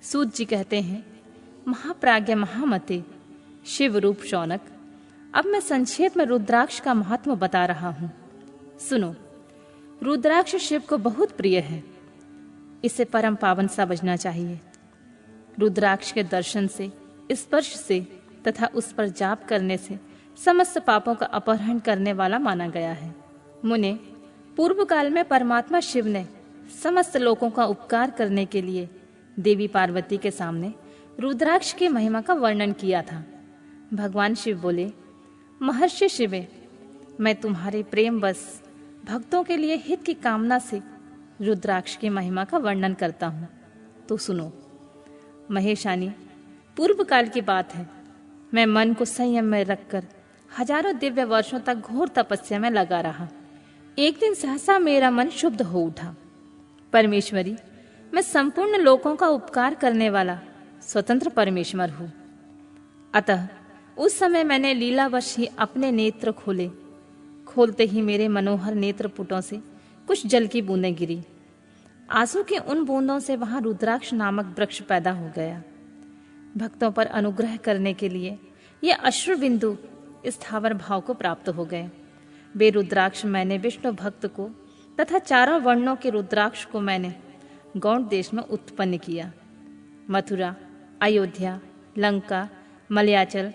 सूत जी कहते हैं, महाप्राज्ञ महामते शिव रूप शौनक। अब मैं संक्षेप में रुद्राक्ष का महात्म बता रहा हूं। सुनो, रुद्राक्ष शिव को बहुत प्रिय है। इसे परम पावन समझना चाहिए। रुद्राक्ष के दर्शन से, स्पर्श से तथा उस पर जाप करने से समस्त पापों का अपहरण करने वाला माना गया है। मुने, पूर्व काल में परमात्मा शिव ने समस्त लोगों का उपकार करने के लिए देवी पार्वती के सामने रुद्राक्ष की महिमा का वर्णन किया था। भगवान शिव बोले, महर्षि शिवे, मैं तुम्हारे प्रेम बस भक्तों के लिए हित की कामना से रुद्राक्ष की महिमा का वर्णन करता हूं, तो सुनो। महेशानी, पूर्व काल की बात है। मैं मन को संयम में रखकर हजारों दिव्य वर्षों तक घोर तपस्या में लगा रहा। एक दिन सहसा मेरा मन शुद्ध हो उठा। परमेश्वरी, मैं संपूर्ण लोकों का उपकार करने वाला स्वतंत्र परमेश्वर हूं। अतः उस समय मैंने लीलावश ही अपने नेत्र खोले। खोलते ही मेरे मनोहर नेत्र पुटों से कुछ जल की बूंदें गिरी। आंसू की उन बूंदों से वहां रुद्राक्ष नामक वृक्ष पैदा हो गया। भक्तों पर अनुग्रह करने के लिए ये अश्रु बिंदु स्थावर भाव को प्राप्त हो गए। वे रुद्राक्ष मैंने विष्णु भक्त को तथा चारों वर्णों के रुद्राक्ष को मैंने गौड़ देश में उत्पन्न किया। मथुरा, अयोध्या, लंका, मलयाचल,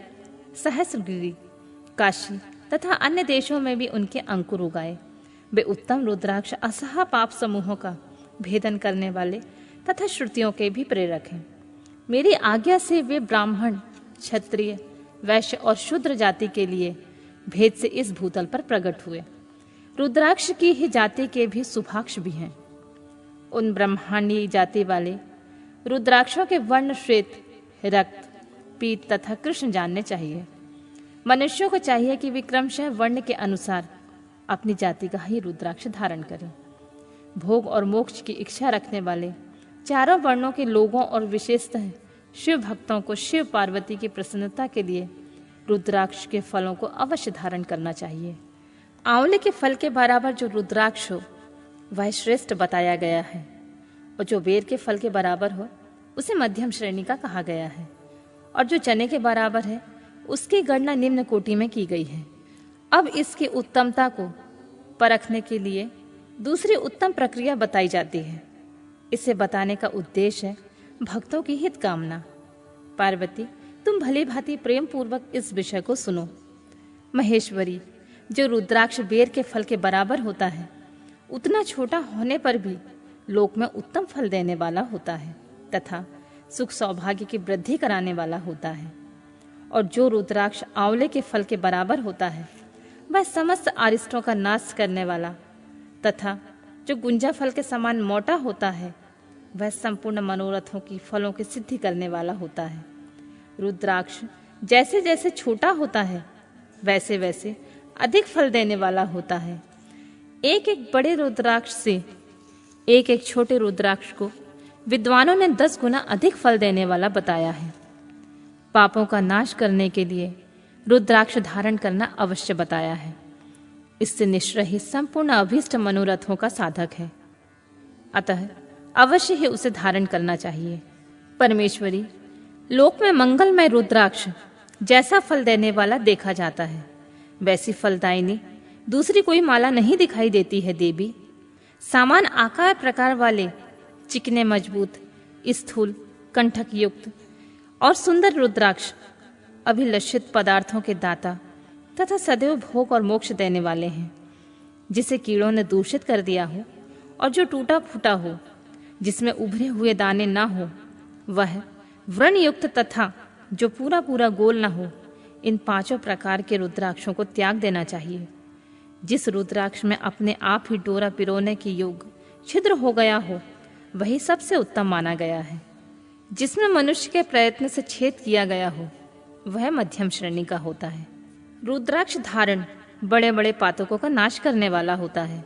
सहस्रगिरी, काशी तथा अन्य देशों में भी उनके अंकुर उगाए। वे उत्तम रुद्राक्ष असहा पाप समूहों का भेदन करने वाले तथा श्रुतियों के भी प्रेरक हैं। मेरी आज्ञा से वे ब्राह्मण, क्षत्रिय, वैश्य और शूद्र जाति के लिए भेद से इस भूतल पर प्रकट हुए। रुद्राक्ष की ही जाति के भी सुभाक्ष भी हैं। उन ब्रह्मांडीय जाति वाले रुद्राक्षों के वर्ण श्वेत, रक्त, पीत तथा कृष्ण जानने चाहिए। मनुष्यों को चाहिए कि वे क्रमशः वर्ण के अनुसार अपनी जाति का ही रुद्राक्ष धारण करें। भोग और मोक्ष की इच्छा रखने वाले चारों वर्णों के लोगों और विशेषतः शिव भक्तों को शिव पार्वती की प्रसन्नता के लिए रुद्राक्ष के फलों को अवश्य धारण करना चाहिए। आंवले के फल के बराबर जो रुद्राक्ष हो वह श्रेष्ठ बताया गया है, और जो बेर के फल के बराबर हो उसे मध्यम श्रेणी का कहा गया है, और जो चने के बराबर है उसकी गणना निम्न कोटि में की गई है। अब इसकी उत्तमता को परखने के लिए दूसरी उत्तम प्रक्रिया बताई जाती है। इसे बताने का उद्देश्य है भक्तों की हित कामना। पार्वती, तुम भली भांति प्रेम पूर्वक इस विषय को सुनो। महेश्वरी, जो रुद्राक्ष बेर के फल के बराबर होता है उतना छोटा होने पर भी लोक में उत्तम फल देने वाला होता है तथा सुख सौभाग्य की वृद्धि कराने वाला होता है। और जो रुद्राक्ष आंवले के फल के बराबर होता है वह समस्त अरिष्टों का नाश करने वाला तथा जो गुंजा फल के समान मोटा होता है वह संपूर्ण मनोरथों की फलों की सिद्धि करने वाला होता है। रुद्राक्ष जैसे जैसे छोटा होता है वैसे वैसे अधिक फल देने वाला होता है। एक एक बड़े रुद्राक्ष से एक एक छोटे रुद्राक्ष को विद्वानों ने 10 गुना अधिक फल देने वाला बताया है। पापों का नाश करने के लिए रुद्राक्ष धारण करना अवश्य बताया है। इससे निश्चय ही संपूर्ण अभीष्ट मनोरथों का साधक है। अतः अवश्य ही उसे धारण करना चाहिए। परमेश्वरी, लोक में मंगलमय रुद्राक्ष जैसा फल देने वाला देखा जाता है वैसी फलदायिनी दूसरी कोई माला नहीं दिखाई देती है देवी। समान आकार प्रकार वाले चिकने, मजबूत, स्थूल, कंठक युक्त और सुंदर रुद्राक्ष अभिलषित पदार्थों के दाता तथा सदैव भोग और मोक्ष देने वाले हैं। जिसे कीड़ों ने दूषित कर दिया हो और जो टूटा फूटा हो, जिसमें उभरे हुए दाने ना हो, वह व्रण युक्त तथा जो पूरा पूरा गोल न हो, इन 5 प्रकार के रुद्राक्षों को त्याग देना चाहिए। जिस रुद्राक्ष में अपने आप ही डोरा पिरोने की योग छिद्र हो गया हो वही सबसे उत्तम माना गया है। जिसमें मनुष्य के प्रयत्न से छेद किया गया हो वह मध्यम श्रेणी का होता है। रुद्राक्ष धारण बड़े बड़े पातकों का नाश करने वाला होता है।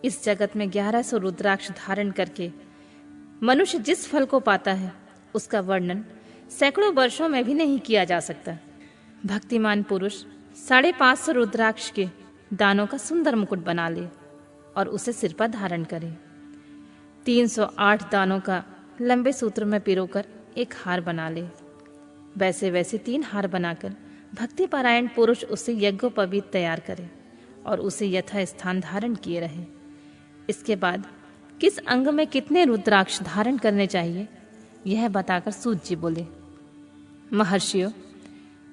इस जगत में 1100 रुद्राक्ष धारण करके मनुष्य जिस फल को पाता है उसका वर्णन सैकड़ों वर्षों में भी नहीं किया जा सकता। भक्तिमान पुरुष 550 रुद्राक्ष के दानों का सुंदर मुकुट बना ले और उसे सिर पर धारण करे। 308 दानों का लंबे सूत्र में पिरोकर एक हार बना ले। वैसे वैसे 3 हार बनाकर भक्ति पारायण पुरुष उसे यज्ञोपवीत तैयार करे और उसे यथा स्थान धारण किए रहे। इसके बाद किस अंग में कितने रुद्राक्ष धारण करने चाहिए यह बताकर सूत जी बोले, महर्षियों,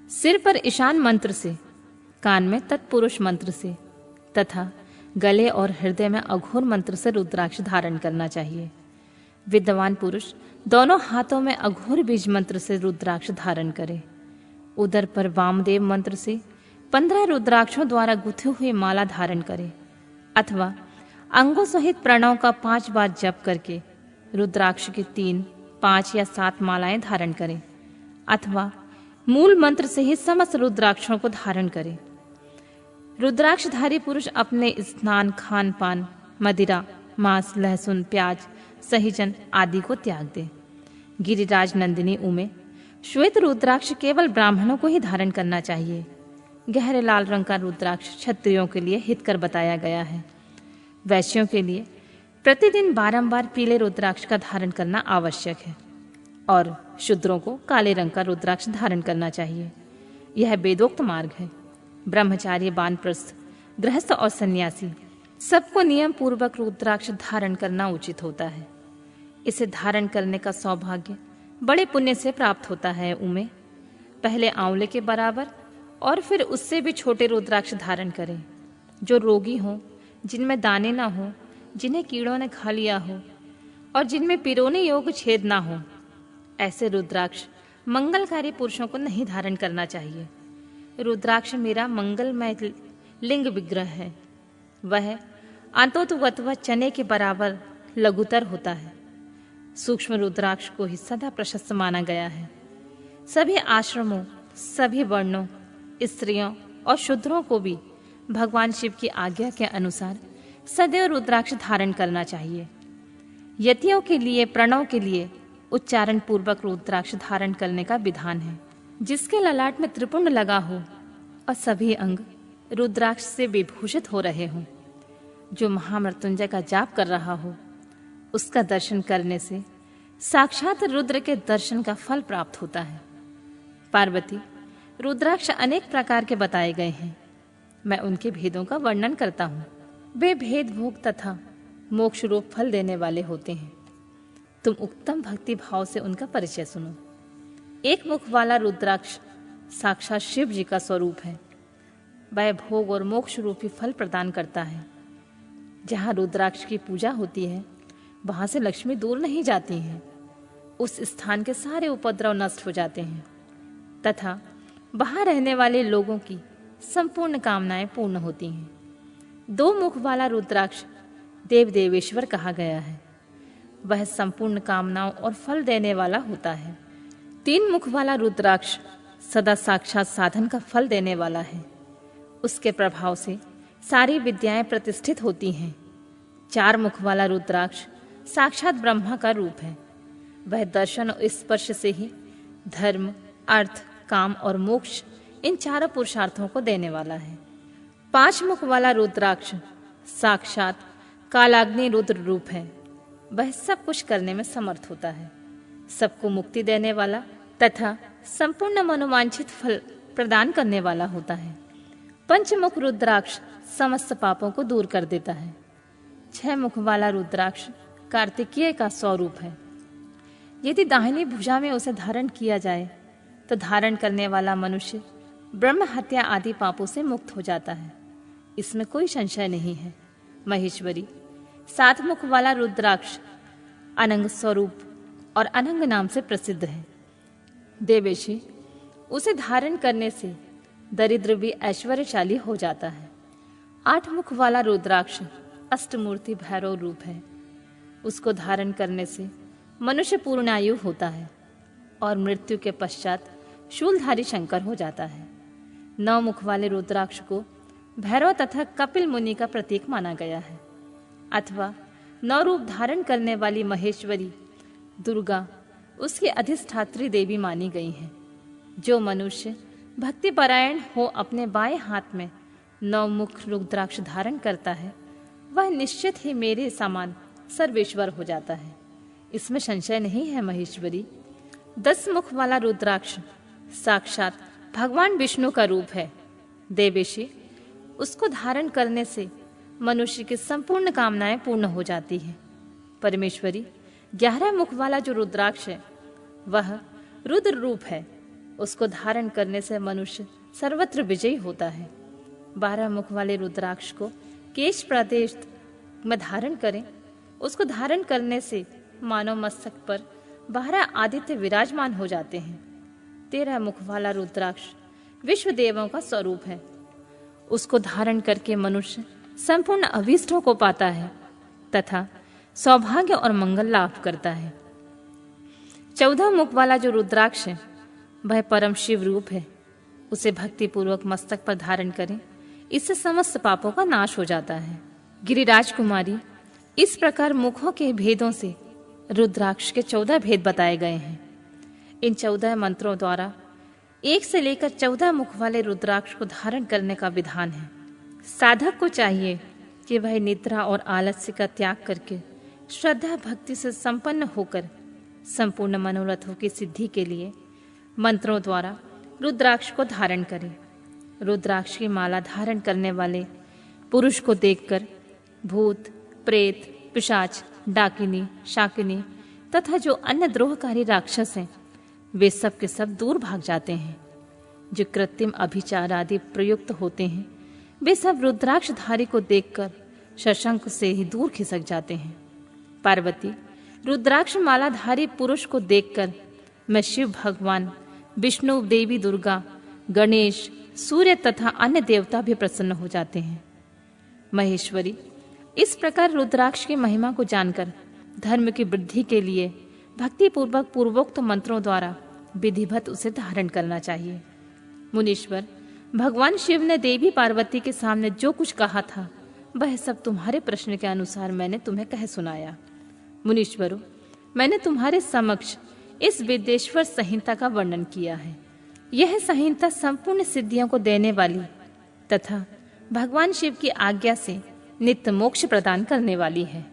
सिर पर ईशान मंत्र से, कान में तत्पुरुष मंत्र से तथा गले और हृदय में अघोर मंत्र से रुद्राक्ष धारण करना चाहिए। विद्वान पुरुष दोनों हाथों में अघोर बीज मंत्र से रुद्राक्ष धारण करे। उदर पर वामदेव मंत्र से 15 रुद्राक्षों द्वारा गुथे हुए माला धारण करे अथवा अंगों सहित प्रणव का 5 बार जप करके रुद्राक्ष की 3, 5 या 7 मालाएं धारण करें अथवा मूल मंत्र से ही समस्त रुद्राक्षों को धारण करें। रुद्राक्षधारी पुरुष अपने स्नान, खान पान, मदिरा, मांस, लहसुन, प्याज, सहीजन आदि को त्याग दे। गिरिराज नंदिनी उमे श्वेत रुद्राक्ष केवल ब्राह्मणों को ही धारण करना चाहिए। गहरे लाल रंग का रुद्राक्ष क्षत्रियों के लिए हितकर बताया गया है। वैश्यों के लिए प्रतिदिन बारंबार पीले रुद्राक्ष का धारण करना आवश्यक है और शूद्रों को काले रंग का रुद्राक्ष धारण करना चाहिए। यह वेदोक्त मार्ग है। ब्रह्मचारी, वानप्रस्थ, गृहस्थ और सन्यासी सबको नियम पूर्वक रुद्राक्ष धारण करना उचित होता है। इसे धारण करने का सौभाग्य बड़े पुण्य से प्राप्त होता है। उमे पहले आंवले के बराबर और फिर उससे भी छोटे रुद्राक्ष धारण करें। जो रोगी हों, जिनमें दाने ना हो, जिन्हें कीड़ों ने खा लिया हो और जिनमें पिरोने योग्य छेद ना हो, ऐसे रुद्राक्ष मंगलकारी पुरुषों को नहीं धारण करना चाहिए। रुद्राक्ष मेरा मंगलमय लिंग विग्रह है। वह अंतोतुगत्वा चने के बराबर लघुतर होता है। सूक्ष्म रुद्राक्ष को ही सदा प्रशस्त माना गया है। सभी आश्रमों, सभी वर्णों, स्त्रियों और शूद्रों को भी भगवान शिव की आज्ञा के अनुसार सदैव रुद्राक्ष धारण करना चाहिए। यतियों के लिए, प्रणव के लिए उच्चारण पूर्वक रुद्राक्ष धारण करने का विधान है। जिसके ललाट में त्रिपुंड लगा हो और सभी अंग रुद्राक्ष से विभूषित हो रहे हों, जो महामृत्युंजय का जाप कर रहा हो, उसका दर्शन करने से साक्षात रुद्र के दर्शन का फल प्राप्त होता है। पार्वती, रुद्राक्ष अनेक प्रकार के बताए गए हैं। मैं उनके भेदों का वर्णन करता हूँ। वे भेद भोग तथा मोक्ष रूप फल देने वाले होते हैं। तुम उत्तम भक्ति भाव से उनका परिचय सुनो। एक मुख वाला रुद्राक्ष साक्षात शिव जी का स्वरूप है। वह भोग और मोक्ष रूपी फल प्रदान करता है। जहाँ रुद्राक्ष की पूजा होती है, वहां से लक्ष्मी दूर नहीं जाती है। उस स्थान के सारे उपद्रव नष्ट हो जाते हैं तथा वहां रहने वाले लोगों की संपूर्ण कामनाएं पूर्ण होती हैं। 2 मुख वाला रुद्राक्ष देव देवेश्वर कहा गया है। वह संपूर्ण कामनाओं और फल देने वाला होता है। 3 मुख वाला रुद्राक्ष सदा साक्षात साधन का फल देने वाला है। उसके प्रभाव से सारी विद्याएं प्रतिष्ठित होती हैं। 4 मुख वाला रुद्राक्ष साक्षात ब्रह्मा का रूप है। वह दर्शन और स्पर्श से ही धर्म, अर्थ, काम और मोक्ष इन 4 पुरुषार्थों को देने वाला है। 5 मुख वाला रुद्राक्ष साक्षात कालाग्नि रुद्र रूप है। वह सब कुछ करने में समर्थ होता है, सबको मुक्ति देने वाला तथा संपूर्ण मनोवांछित फल प्रदान करने वाला होता है। 5 मुख रुद्राक्ष समस्त पापों को दूर कर देता है। 6 मुख वाला रुद्राक्ष कार्तिकेय का स्वरूप है। यदि दाहिनी भुजा में उसे धारण किया जाए तो धारण करने वाला मनुष्य ब्रह्म हत्या आदि पापों से मुक्त हो जाता है। इसमें कोई संशय नहीं है। महेश्वरी, 7 मुख वाला रुद्राक्ष अनंग स्वरूप और अनंग नाम से प्रसिद्ध है। देवेशी, उसे धारण करने से दरिद्र भी ऐश्वर्यशाली हो जाता है। 8 मुख वाला रुद्राक्ष अष्टमूर्ति भैरव रूप है। उसको धारण करने से मनुष्य पूर्णायु होता है और मृत्यु के पश्चात शूलधारी शंकर हो जाता है। 9 मुख वाले रुद्राक्ष को भैरव तथा कपिल मुनि का प्रतीक माना गया है। अथवा 9 रूप धारण करने वाली महेश्वरी दुर्गा उसकी अधिष्ठात्री देवी मानी गई है। जो मनुष्य भक्तिपरायण हो अपने बाएं हाथ में 9 मुख रुद्राक्ष धारण करता है, वह निश्चित ही मेरे समान सर्वेश्वर हो जाता है। इसमें संशय नहीं है महेश्वरी। 10 मुख वाला रुद्राक्ष साक्षात भगवान विष्णु का रूप है। देवेशी, उसको धारण करने से मनुष्य की संपूर्ण कामनाएं पूर्ण हो जाती हैं। परमेश्वरी, 11 मुख वाला जो रुद्राक्ष है वह रुद्र रूप है। उसको धारण करने से मनुष्य सर्वत्र विजयी होता है। 12 मुख वाले रुद्राक्ष को केश प्रदेश में धारण करें। उसको धारण करने से मानव मस्तक पर 12 आदित्य विराजमान हो जाते हैं। 13 मुख वाला रुद्राक्ष विश्व देवों का स्वरूप है। उसको धारण करके मनुष्य संपूर्ण अभीष्टों को पाता है तथा सौभाग्य और मंगल लाभ करता है। 14 मुख वाला जो रुद्राक्ष है वह परम शिव रूप है। उसे भक्ति पूर्वक मस्तक पर धारण करें, इससे समस्त पापों का नाश हो जाता है। गिरिराज कुमारी, इस प्रकार मुखों के भेदों से रुद्राक्ष के 14 भेद बताए गए हैं। इन 14 मंत्रों द्वारा 1 से लेकर 14 मुख वाले रुद्राक्ष को धारण करने का विधान है। साधक को चाहिए कि वह निद्रा और आलस्य का त्याग करके श्रद्धा भक्ति से संपन्न होकर संपूर्ण मनोरथों की सिद्धि के लिए मंत्रों द्वारा रुद्राक्ष को धारण करे। रुद्राक्ष की माला धारण करने वाले पुरुष को देखकर भूत, प्रेत, पिशाच, डाकिनी, शाकिनी तथा जो अन्य द्रोहकारी राक्षस हैं वे सब के सब दूर भाग जाते हैं। जो कृत्रिम अभिचार आदि प्रयुक्त होते हैं वे सब रुद्राक्षधारी को देखकर शशंक से ही दूर खिसक जाते हैं। पार्वती, रुद्राक्ष मालाधारी पुरुष को देखकर मैं शिव भगवान, विष्णु, देवी दुर्गा, गणेश, सूर्य तथा अन्य देवता भी प्रसन्न हो जाते हैं। महेश्वरी, इस प्रकार रुद्राक्ष की महिमा को जानकर धर्म की वृद्धि के लिए भक्ति पूर्वक पूर्वोक्त मंत्रों द्वारा विधिवत उसे धारण करना चाहिए। मुनीश्वर, भगवान शिव ने देवी पार्वती के सामने जो कुछ कहा था वह सब तुम्हारे प्रश्न के अनुसार मैंने तुम्हें कह सुनाया। मुनीश्वरों, मैंने तुम्हारे समक्ष इस विद्येश्वर संहिता का वर्णन किया है। यह संहिता संपूर्ण सिद्धियों को देने वाली तथा भगवान शिव की आज्ञा से नित्य मोक्ष प्रदान करने वाली है।